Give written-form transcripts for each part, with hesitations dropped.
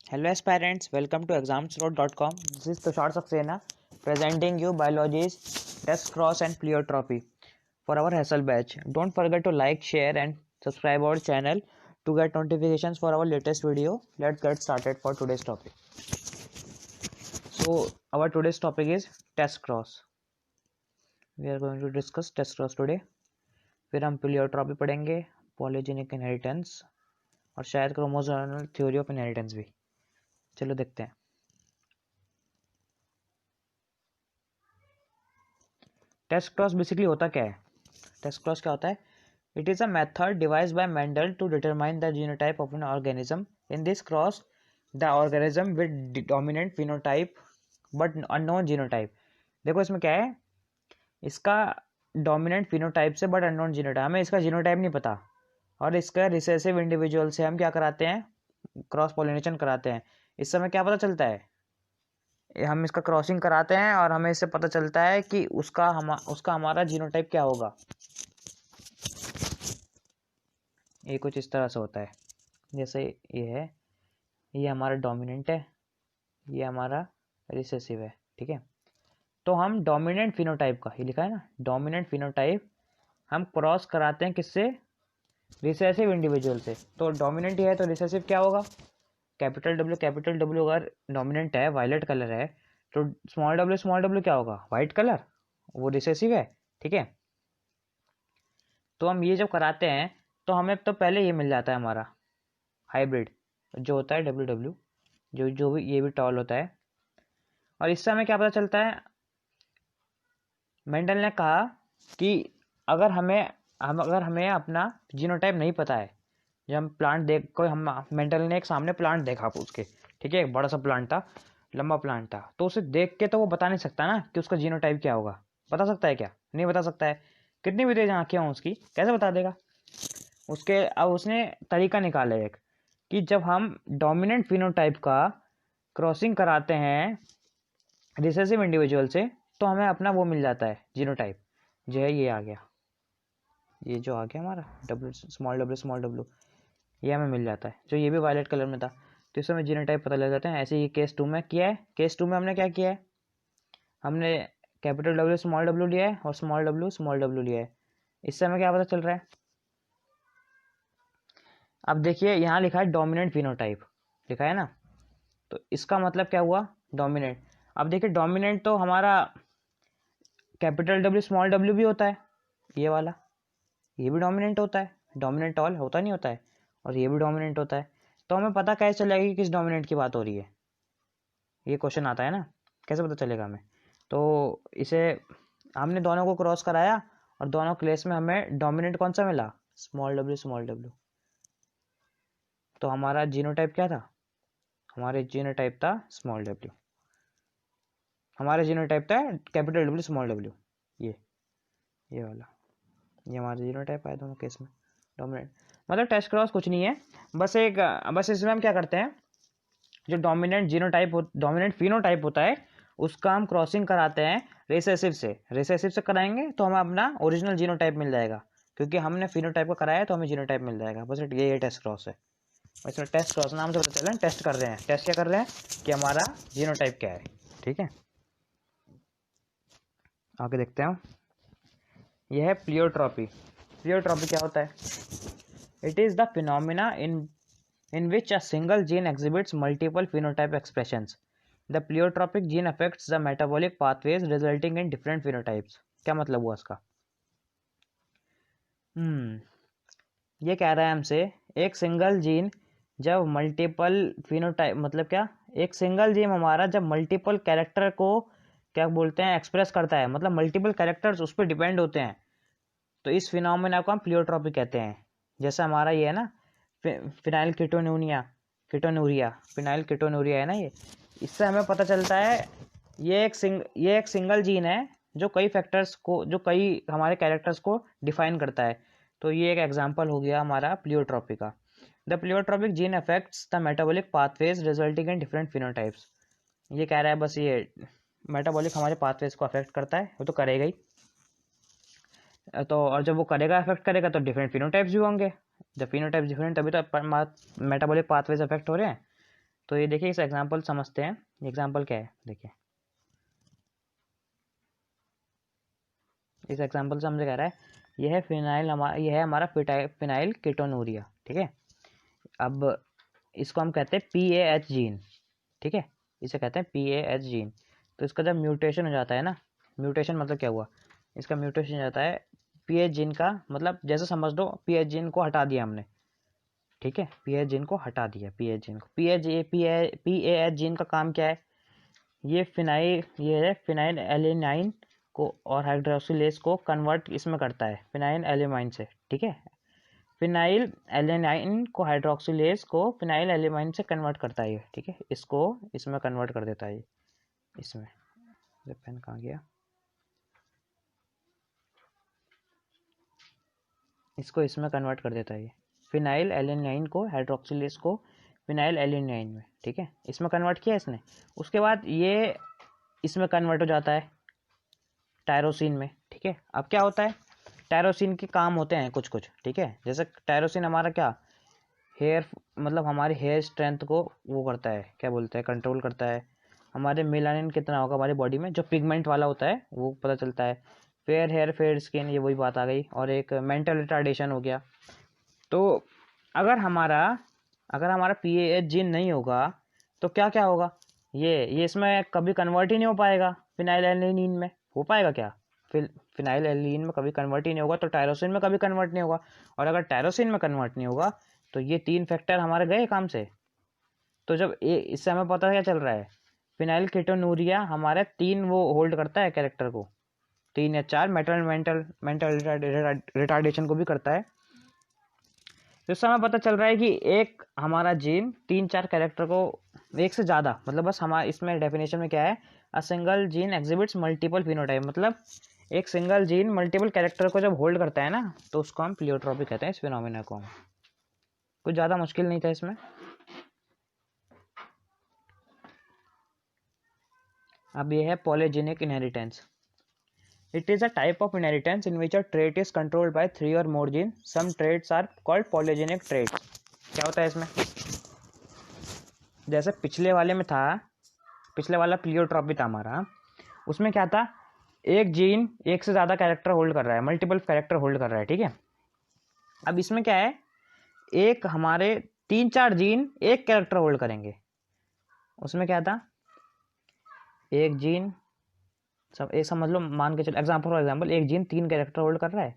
Hello aspirants, welcome to examsroad.com. This is Tushar Saxena presenting you biology's test cross and pleiotropy for our Hassel batch. Don't forget to like, share and subscribe our channel to get notifications for our latest video. Let's get started for today's topic. So our today's topic is test cross. We are going to discuss test cross today. फिर हम pleiotropy पढ़ेंगे, polygenic inheritance और शायद chromosomal theory of inheritance भी. चलो देखते हैं. Test cross basically होता क्या है? टेस्ट क्रॉस क्या होता है? It is a method devised by Mendel to determine the genotype of an organism. In this cross the organism with dominant phenotype but unknown genotype. देखो इसमें क्या है, इसका डोमिनेंट फिनोटाइप से बट अननोन जीनोटाइप, हमें इसका जीनोटाइप नहीं पता, और इसका रिसेसिव इंडिविजुअल से हम क्या कराते हैं, क्रॉस पॉलिनेशन कराते हैं. इस समय क्या पता चलता है, हम इसका क्रॉसिंग कराते हैं और हमें इससे पता चलता है कि उसका हमारा जीनोटाइप क्या होगा. ये कुछ इस तरह से होता है. जैसे ये है, ये हमारा डोमिनेंट है, ये हमारा रिसेसिव है. ठीक है, तो हम डोमिनेंट फिनोटाइप का, ये लिखा है ना डोमिनेंट फिनोटाइप, हम क्रॉस कराते हैं किससे, रिसेसिव इंडिविजुअल से. तो डोमिनेंट है तो रिसेसिव क्या होगा, कैपिटल डब्ल्यू अगर डोमिनेंट है, वायलेट कलर है, तो स्मॉल डब्ल्यू क्या होगा, वाइट कलर, वो रिसेसिव है. ठीक है, तो हम ये जब कराते हैं तो हमें तो पहले ये मिल जाता है हमारा हाइब्रिड जो होता है डब्ल्यू, जो भी ये भी टॉल होता है. और इससे हमें क्या पता चलता है, मेंडल ने कहा कि अगर हमें अपना जीनोटाइप नहीं पता है, जब हम प्लांट देख कोई, हम मेंडल ने एक सामने प्लांट देखा उसके, ठीक है, एक बड़ा सा प्लांट था, लंबा प्लांट था, तो उसे देख के तो वो बता नहीं सकता ना कि उसका जीनोटाइप क्या होगा. बता सकता है क्या? नहीं बता सकता है. कितनी भी तेज आंखें हों उसकी, कैसे बता देगा उसके. अब उसने तरीका निकाला एक, कि जब हम डोमिनेंट फिनोटाइप का क्रॉसिंग कराते हैं रिसेसिव इंडिविजुअल से, तो हमें अपना वो मिल जाता है जीनोटाइप, जो है ये आ गया, ये जो आ गया हमारा स्मॉल डब्ल्यू, ये हमें मिल जाता है, जो ये भी वायलेट कलर में था. तो इससे हमें जीनोटाइप पता लग जाते हैं. ऐसे ही केस 2 में किया है. केस 2 में हमने क्या किया है, हमने कैपिटल डब्ल्यू लिया है और स्मॉल डब्ल्यू लिया है. इससे हमें क्या पता चल रहा है, अब देखिए यहाँ लिखा है डोमिनेंट फिनोटाइप, लिखा है ना, तो इसका मतलब क्या हुआ, डोमिनेंट. अब देखिए डोमिनेंट तो हमारा कैपिटल डब्ल्यू स्मॉल डब्ल्यू भी होता है, ये वाला, ये भी डोमिनेंट होता है, डोमिनेंट ऑल होता नहीं होता है, और ये भी डोमिनेंट होता है. तो हमें पता कैसे चलेगा कि किस डोमिनेंट की बात हो रही है, ये क्वेश्चन आता है ना, कैसे पता चलेगा हमें. तो इसे हमने दोनों को क्रॉस कराया और दोनों केस में हमें डोमिनेंट कौन सा मिला, स्मॉल डब्ल्यू. तो हमारा जीनोटाइप क्या था, हमारे जीनोटाइप था स्मॉल डब्ल्यू, हमारा जीनोटाइप था कैपिटल डब्ल्यू स्मॉल डब्ल्यू, ये वाला, ये हमारा जीनोटाइप आया दोनों केस में डोमिनेंट. मतलब टेस्ट क्रॉस कुछ नहीं है, बस इसमें हम क्या करते हैं, जो डोमिनेंट फिनोटाइप होता है उसका हम क्रॉसिंग कराते हैं रिसेसिव से कराएंगे तो हमें अपना ओरिजिनल जीनोटाइप मिल जाएगा, क्योंकि हमने फिनोटाइप का कराया तो हमें जीनोटाइप मिल जाएगा. बस ये टेस्ट क्रॉस है. वैसे टेस्ट क्रॉस नाम से पता चल रहा है, टेस्ट कर रहे हैं, टेस्ट क्या कर रहे हैं कि हमारा जीनोटाइप क्या है. ठीक है, आगे देखते हैं. यह है प्लियोट्रॉपी. प्लियोट्रॉपी क्या होता है, it is the phenomena in which a single gene exhibits multiple phenotype expressions. The pleiotropic gene affects the metabolic pathways resulting in different phenotypes. क्या मतलब हुआ इसका? ये कह रहा है हमसे, एक सिंगल जीन जब मल्टीपल फिनोटाइप, मतलब क्या, एक सिंगल जीन हमारा जब मल्टीपल कैरेक्टर को क्या बोलते हैं, एक्सप्रेस करता है, मतलब मल्टीपल कैरेक्टर्स उस पर डिपेंड होते हैं, तो इस फिनोमिना को हम प्लियोट्रॉपी कहते हैं. जैसा हमारा ये है ना फिनाइल कीटोनूरिया है ना, ये, इससे हमें पता चलता है ये एक सिंगल जीन है जो कई फैक्टर्स को, जो कई हमारे कैरेक्टर्स को डिफाइन करता है. तो ये एक एग्जांपल हो गया हमारा प्लियोट्रॉपी का. The pleiotropic gene affects the metabolic pathways resulting in different phenotypes. ये कह रहा है बस, ये मेटाबॉलिक हमारे पाथवेज को अफेक्ट करता है, वो तो करेगा ही. तो और जब वो करेगा, अफेक्ट करेगा, तो डिफरेंट फिनोटाइप्स भी होंगे. जब फिनोटाइप्स डिफरेंट, तभी तो मेटाबॉलिक पाथवेज अफेक्ट हो रहे हैं. तो ये देखिए, इस एग्जांपल समझते हैं। एग्जांपल क्या है देखिए, इस एग्जांपल से हमसे कह रहा है यह है फिनाइल, यह है हमारा फिनाइल कीटोनूरिया, ठीक है। अब इसको हम कहते हैं PAH जीन, ठीक है, इसे कहते हैं PAH जीन। तो इसका जब म्यूटेशन हो जाता है ना, म्यूटेशन मतलब क्या हुआ, इसका म्यूटेशन हो जाता है PAH जीन का, मतलब जैसे समझ लो PAH जीन को हटा दिया हमने, ठीक है, PAH जीन को हटा दिया, PAH जीन को, PAH जीन का काम क्या है, ये है फिनाइल एलेनाइन को और हाइड्रोक्सिलेज को कन्वर्ट इसमें करता है, फिनाइल एलेनाइन से, ठीक है। फिनाइल एलेनाइन को हाइड्रोक्सिलेज को फिनाइल एलेनाइन से कन्वर्ट करता है, ठीक है, इसको इसमें कन्वर्ट कर देता है, इसमें पेन कहाँ गया, इसको इसमें कन्वर्ट कर देता है, फिनाइल एलेनाइन को हाइड्रोक्सिलेज को फिनाइल एलेनाइन में, ठीक है, इसमें कन्वर्ट किया इसने। उसके बाद ये इसमें कन्वर्ट हो जाता है टायरोसिन में, ठीक है। अब क्या होता है, टायरोसिन के काम होते हैं कुछ कुछ, ठीक है, जैसे टायरोसिन हमारा क्या, हेयर मतलब हमारी हेयर स्ट्रेंथ को वो करता है, क्या बोलते हैं, कंट्रोल करता है। हमारे मेलानिन कितना होगा हमारी बॉडी में, जो पिगमेंट वाला होता है वो पता चलता है। फेयर हेयर फेयर स्किन, ये वही बात आ गई। और एक मेंटल रिटार्डेशन हो गया। तो अगर हमारा PAH जीन नहीं होगा तो क्या क्या होगा, ये इसमें कभी कन्वर्ट ही नहीं हो पाएगा फिनाइल एलिनीन में। हो पाएगा क्या, फिनाइल एलिनीन में कभी कन्वर्ट ही नहीं होगा, तो टायरोसिन में कभी कन्वर्ट नहीं होगा। और अगर टायरोसिन में कन्वर्ट नहीं होगा तो ये 3 फैक्टर हमारे गए काम से। तो जब इससे हमें पता क्या चल रहा है, फिनाइल कीटोनूरिया हमारे 3 वो होल्ड करता है कैरेक्टर को, 3 या 4 मेंटल रिटार्डेशन को भी करता है। तो इससे हमें पता चल रहा है कि एक हमारा जीन 3-4 कैरेक्टर को, एक से ज़्यादा, मतलब बस हमारा इसमें डेफिनेशन में क्या है, a single gene exhibits multiple phenotype, मतलब एक सिंगल जीन मल्टीपल कैरेक्टर को जब होल्ड करता है ना, तो उसको हम प्लियोट्रॉपी कहते हैं, इस फिनोमिना को। कुछ ज़्यादा मुश्किल नहीं था इसमें। अब ये है polygenic inheritance. It is a type of inheritance in which a trait is controlled by 3 or more genes. Some traits are called polygenic traits. क्या होता है इसमें, जैसे पिछले वाले में था, पिछले वाला प्लियोट्रॉपी था हमारा, उसमें क्या था, एक जीन एक से ज़्यादा कैरेक्टर होल्ड कर रहा है, मल्टीपल कैरेक्टर होल्ड कर रहा है, ठीक है। अब इसमें क्या है, एक हमारे 3-4 जीन एक कैरेक्टर होल्ड करेंगे। उसमें क्या था, एक जीन एक समझ लो, मान के चलो एग्जाम्पल फॉर एग्जाम्पल, एक जीन 3 कैरेक्टर होल्ड कर रहा है,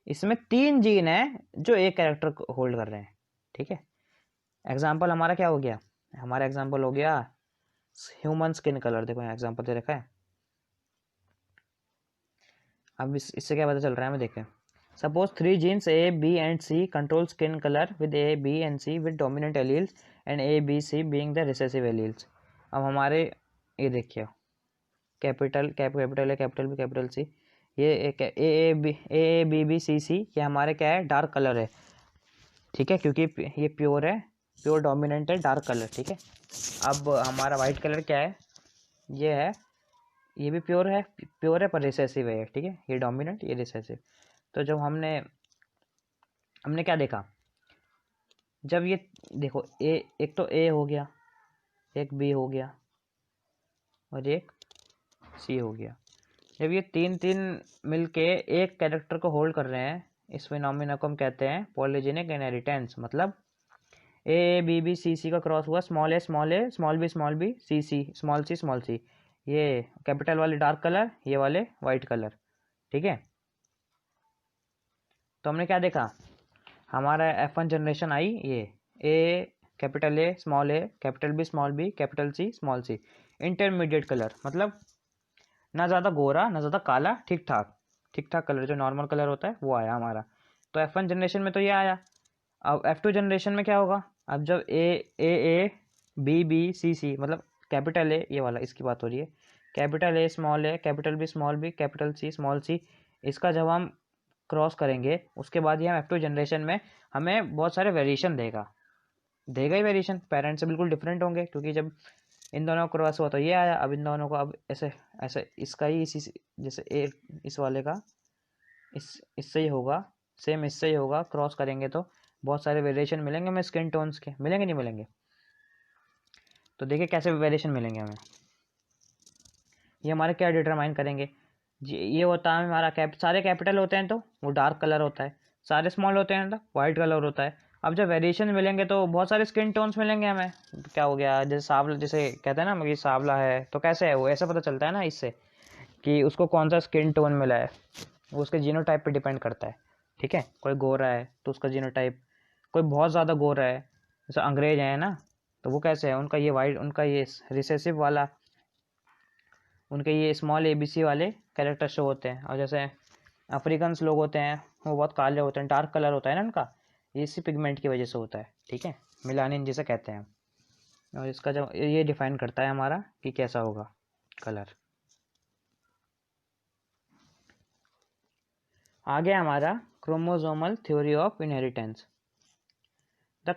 इसमें 3 जीन है जो एक कैरेक्टर होल्ड कर रहे हैं, ठीक है। एग्जाम्पल हमारा क्या हो गया, हमारा एग्जाम्पल हो गया ह्यूमन स्किन कलर। देखो यहाँ एग्जाम्पल दे रखा है। अब इससे क्या पता चल रहा है हमें, देखें, suppose 3 genes A, B and C control skin colour with A, B and C with dominant alleles and A, B, C being the recessive alleles. अब हमारे ये देखिए, capital A, capital B, capital C, ये A B B C सी, ये हमारे क्या है, dark colour है, ठीक है, क्योंकि ये प्योर है, प्योर डोमिनेंट है, डार्क कलर, ठीक है। अब हमारा वाइट कलर क्या है, ये है, ये भी प्योर है पर रिसेसिव है, ठीक है, ये डोमिनेंट, ये रिसेसिव। तो जब हमने क्या देखा, जब ये देखो एक तो ए हो गया, एक बी हो गया और एक सी हो गया। जब ये 3 मिलके एक कैरेक्टर को होल्ड कर रहे हैं, इस फिनोमिना को हम कहते हैं पॉलीजेनिक इनहेरिटेंस। मतलब ए बी बी सी सी का क्रॉस हुआ, स्मॉल ए स्मॉल बी सी स्मॉल सी, ये कैपिटल वाले डार्क कलर, ये वाले वाइट कलर, ठीक है। तो हमने क्या देखा, हमारा F1 जनरेशन आई, ये A small a, capital B capital C small c, intermediate colour, मतलब ना ज़्यादा गोरा ना ज़्यादा काला, ठीक ठाक कलर, जो नॉर्मल कलर होता है वो आया हमारा। तो F1 जनरेशन में तो ये आया। अब F2 जनरेशन में क्या होगा, अब जब ए बी बी सी सी, मतलब कैपिटल ए, ये वाला इसकी बात हो रही है, capital A capital B capital C small c, इसका जब हम क्रॉस करेंगे उसके बाद ही हम F2 जनरेशन में हमें बहुत सारे वेरिएशन देगा ही वेरिएशन, पेरेंट्स से बिल्कुल डिफरेंट होंगे, क्योंकि जब इन दोनों को क्रॉस हुआ तो ये आया। अब इन दोनों को अब ऐसे ऐसे इसका ही इसी जैसे ए इस वाले का इससे ही होगा, सेम इससे ही होगा, क्रॉस करेंगे तो बहुत सारे वेरिएशन मिलेंगे हमें, स्किन टोन्स के मिलेंगे, नहीं मिलेंगे। तो देखिए कैसे वेरिएशन मिलेंगे हमें। ये हमारे क्या डिटरमाइन करेंगे, ये होता है हमारा सारे कैपिटल होते हैं तो वो डार्क कलर होता है, सारे स्मॉल होते हैं तो वाइट कलर होता है। अब जब वेरिएशन मिलेंगे तो बहुत सारे स्किन टोन्स मिलेंगे हमें। क्या हो गया, जैसे सावला, जैसे कहते हैं ना कि सावला है तो कैसे है वो, ऐसा पता चलता है ना इससे कि उसको कौन सा स्किन टोन मिला है, वो उसके जीनोटाइप पे डिपेंड करता है। ठीक है, कोई गोरा है तो उसका जीनोटाइप, कोई बहुत ज़्यादा गोरा है जैसे अंग्रेज है ना, तो वो कैसे है, उनका ये वाइट, उनका ये रिसेसिव वाला, उनके ये स्मॉल ABC वाले कैरेक्टर शो होते हैं। और जैसे अफ्रीकन्स लोग होते हैं वो बहुत काले होते हैं, डार्क कलर होता है ना उनका, ये इसी पिगमेंट की वजह से होता है। ठीक है, मिलानिन जिसे कहते हैं। और इसका जब ये डिफाइन करता है हमारा कि कैसा होगा कलर। आगे हमारा chromosomal theory of inheritance. The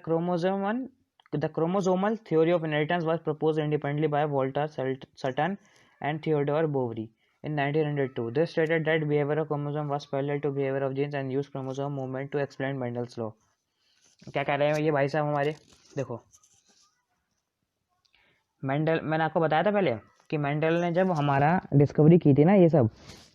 chromosomal theory of inheritance was proposed independently by Walter Sutton and Theodore Boveri in 1902. They stated that behavior of chromosome was parallel to behavior of genes and used chromosome movement to explain Mendel's law. क्या कह रहे हैं ये भाई साहब हमारे, देखो Mendel, मैंने आपको बताया था पहले कि मेंडल ने जब हमारा डिस्कवरी की थी ना ये सब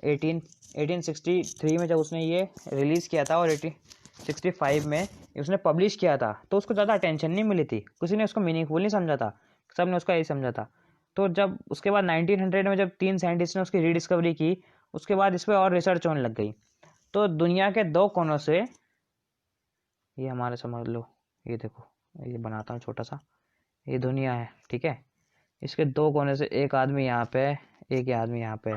1863 में जब उसने ये रिलीज़ किया था और 1865 में उसने पब्लिश किया था, तो उसको ज़्यादा अटेंशन नहीं मिली थी, किसी ने उसको मीनिंगफुल नहीं समझा था, सब ने उसका यही समझा था। तो जब उसके बाद 1900 में जब 3 साइंटिस्ट ने उसकी रीडिस्कवरी की, उसके बाद इस पर और रिसर्च होने लग गई। तो दुनिया के 2 कोनों से, ये हमारे समझ लो, ये देखो, ये बनाता हूँ छोटा सा, ये दुनिया है। ठीक है, इसके 2 कोने से एक आदमी यहाँ पे, एक आदमी यहाँ पे,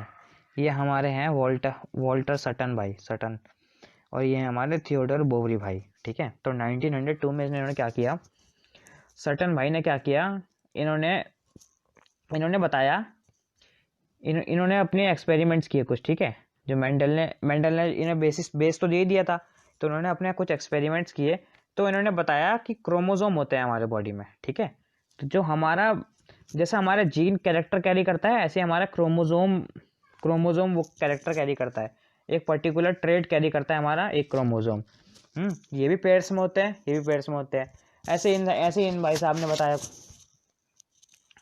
ये हमारे हैं वॉल्टर सटन भाई, सटन, और ये हमारे थियोडोर बोवरी भाई। ठीक है, तो 1902 में इन्होंने क्या किया, सटन भाई ने क्या किया, इन्होंने बताया, इन्होंने अपने एक्सपेरिमेंट्स किए कुछ। ठीक है, जो मेंडल ने इन्हें बेस तो दे दिया था, तो उन्होंने अपने कुछ एक्सपेरिमेंट्स किए, तो इन्होंने बताया कि क्रोमोसोम होते हैं हमारे बॉडी में। ठीक है, तो जो हमारा, जैसे हमारा जीन कैरेक्टर कैरी करता है, ऐसे हमारा क्रोमोसोम वो कैरेक्टर कैरी करता है, एक पर्टिकुलर ट्रेड कैरी करता है हमारा एक क्रोमोसोम। ये भी पेयर्स में होते हैं, ये भी पेयर्स में होते हैं। ऐसे इन भाई साहब ने बताया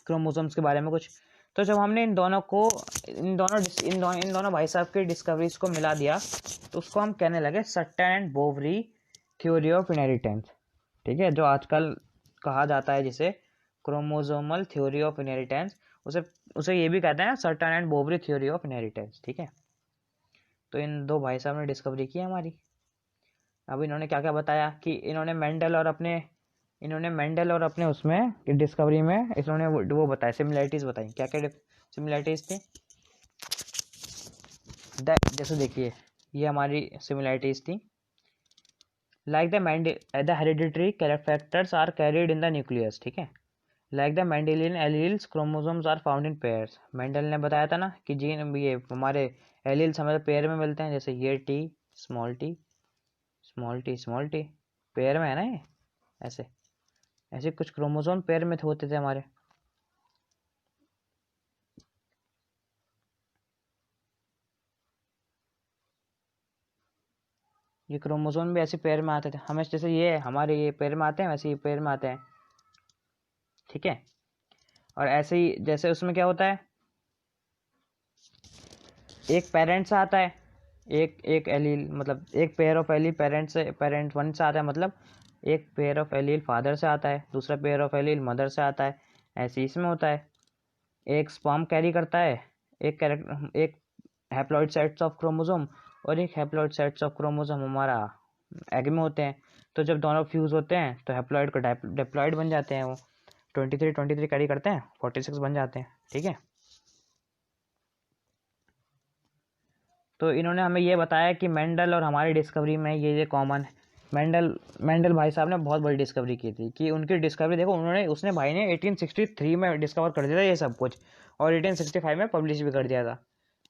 क्रोमोसोम्स के बारे में कुछ। तो जब हमने इन दोनों भाई साहब की डिस्कवरीज को मिला दिया, तो उसको हम कहने लगे सट्टन and Boveri theory of inheritance. ठीक है, जो आजकल कहा जाता है जिसे क्रोमोसोमल थ्योरी ऑफ इनहेरिटेंस, उसे ये भी कहते हैं सट्टन and Boveri theory of inheritance. ठीक है, तो इन 2 भाई साहब ने डिस्कवरी की हमारी। अब इन्होंने क्या क्या बताया कि इन्होंने मेंडल और अपने उसमें डिस्कवरी में इन्होंने वो बताया, सिमिलैरिटीज बताई। क्या क्या सिमिलैरिटीज थी, जैसे देखिए ये हमारी सिमिलैरिटीज थी। Like the hereditary factors are carried in the nucleus. ठीक है, like the Mendelian alleles chromosomes are found in pairs. Mendel ने बताया था ना कि जीन, ये हमारे एलील्स हमें पेयर में मिलते हैं, जैसे ये टी स्मॉल टी पेयर में है ना, ये ऐसे कुछ क्रोमोसोम पेयर में होते थे हमारे। ये क्रोमोसोम भी ऐसे पेयर में आते थे हमें, जैसे ये हमारे ये पेयर में आते हैं, वैसे ये पेयर में आते हैं। ठीक है, और ऐसे ही जैसे उसमें क्या होता है, एक पेरेंट से आता है, एक एलील, मतलब एक पेयर ऑफ एलील पेरेंट 1 से आता है, मतलब एक पेयर ऑफ एलील फादर से आता है, दूसरा पेयर ऑफ एलील मदर से आता है। ऐसे इसमें होता है, एक स्पर्म कैरी करता है एक हैप्लॉइड सेट्स ऑफ क्रोमोसोम, और एक हैप्लॉइड सेट्स ऑफ क्रोमोसोम हमारा एग में होते हैं। तो जब दोनों फ्यूज होते हैं तो हैप्लॉइड का डिप्लॉइड बन जाते हैं, वो 23 कैरी करते हैं, 46 बन जाते हैं। ठीक है, तो इन्होंने हमें ये बताया कि मेंडल और हमारी डिस्कवरी में ये कॉमन है। मेंडल भाई साहब ने बहुत बड़ी डिस्कवरी की थी, कि उनकी डिस्कवरी देखो, उसने भाई ने 1863 में डिस्कवर कर दिया था ये सब कुछ, और 1865 में पब्लिश भी कर दिया था।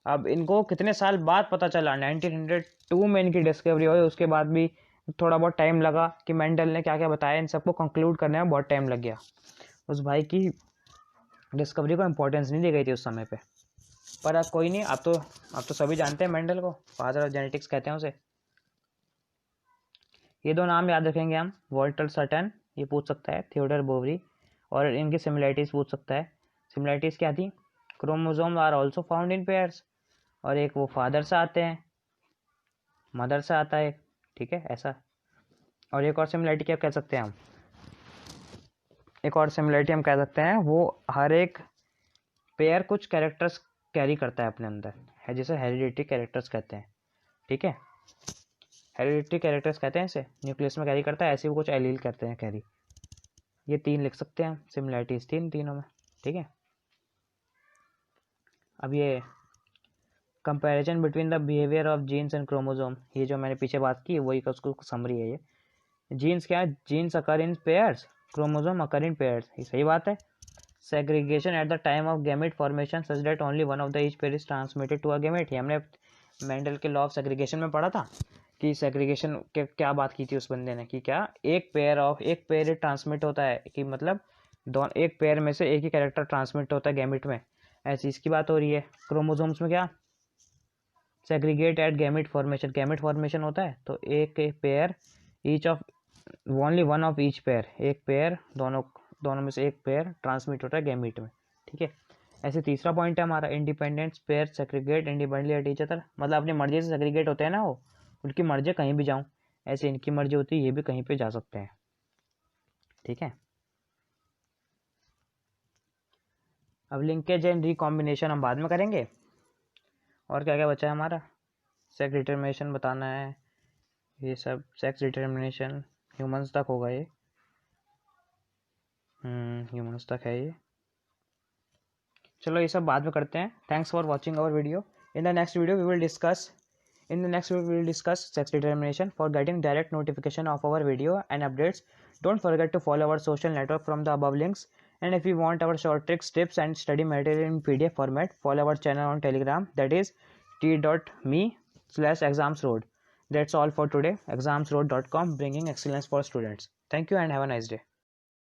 अब इनको कितने साल बाद पता चला, 1902 में इनकी डिस्कवरी हुई, उसके बाद भी थोड़ा बहुत टाइम लगा कि मेंडल ने क्या क्या बताया, इन सबको कंक्लूड करने में बहुत टाइम लग गया। उस भाई की डिस्कवरी को इम्पोर्टेंस नहीं दी गई थी उस समय पे। पर अब कोई नहीं, अब तो सभी जानते हैं मेंडल को, फादर ऑफ जेनेटिक्स कहते हैं उसे। ये 2 नाम याद रखेंगे हम, वॉल्टर सटन, ये पूछ सकता है, थियोडर बोवरी, और इनकी सिमिलैरिटीज़ पूछ सकता है। सिमिलैरिटीज़ क्या थी? Chromosome are also found in pairs, और एक वो फादर से आते हैं, मदर से आता है, ठीक है ऐसा। और एक और सिमिलैरिटी क्या कह सकते हैं हम, एक और सिमिलैरिटी हम कह सकते हैं वो हर एक पेयर कुछ कैरेक्टर्स कैरी करता है अपने अंदर, है जिसे हेरिडिटरी कैरेक्टर्स कहते हैं, ठीक है। हेरिडिटरी कैरेक्टर्स कहते हैं इसे, न्यूक्लियस में कैरी करता है, ऐसे वो कुछ एलील करते हैं कैरी। ये 3 लिख सकते हैं हम, सिमिलैरिटीज तीनों में, ठीक है। अब ये comparison between the behaviour of genes and chromosome, ये जो मैंने पीछे बात की वही का उसको समरी है ये। जीन्स क्या है? Genes occur in pairs, chromosome occur in pairs, ये सही बात है। Segregation at the time of gamete formation such that only one of the each pair is transmitted to a gamete. हमने मेंडल के लॉ ऑफ सेग्रीगेशन में पढ़ा था कि सेग्रीगेशन के क्या बात की थी उस बंदे ने, कि क्या एक पेयर ट्रांसमिट होता है, कि मतलब एक पेयर में से एक ही कैरेक्टर ट्रांसमिट होता है गैमेट में, ऐसी इसकी बात हो रही है। क्रोमोसोम्स में क्या? सेग्रीगेट एट गैमेट फॉर्मेशन होता है, तो एक pair each of only one of each pair, एक पेयर दोनों में से एक पेयर ट्रांसमिट होता है गैमेट में, ठीक है। ऐसे तीसरा पॉइंट है हमारा, independent pair segregate independently at each other, मतलब अपनी मर्जी से सेग्रीगेट होते हैं ना वो, उनकी मर्जी कहीं भी जाऊं, ऐसे इनकी मर्जी होती है ये भी कहीं पे जा सकते हैं, ठीक है। अब लिंकेज एंड रिकॉम्बिनेशन हम बाद में करेंगे। और क्या क्या बचा है हमारा? सेक्स डिटर्मिनेशन बताना है, ये सब सेक्स डिटर्मिनेशन ह्यूमंस तक होगा ये, ह्यूमंस तक है ये। चलो ये सब बाद में करते हैं। Thanks for watching our video. In the next video we will discuss sex determination. For getting direct notification of our video and updates, don't forget to follow our social network from the above links. And if you want our short tricks, tips and study material in PDF format, follow our channel on Telegram, that is t.me/examsroad. That's all for today. examsroad.com, bringing excellence for students. Thank you and have a nice day.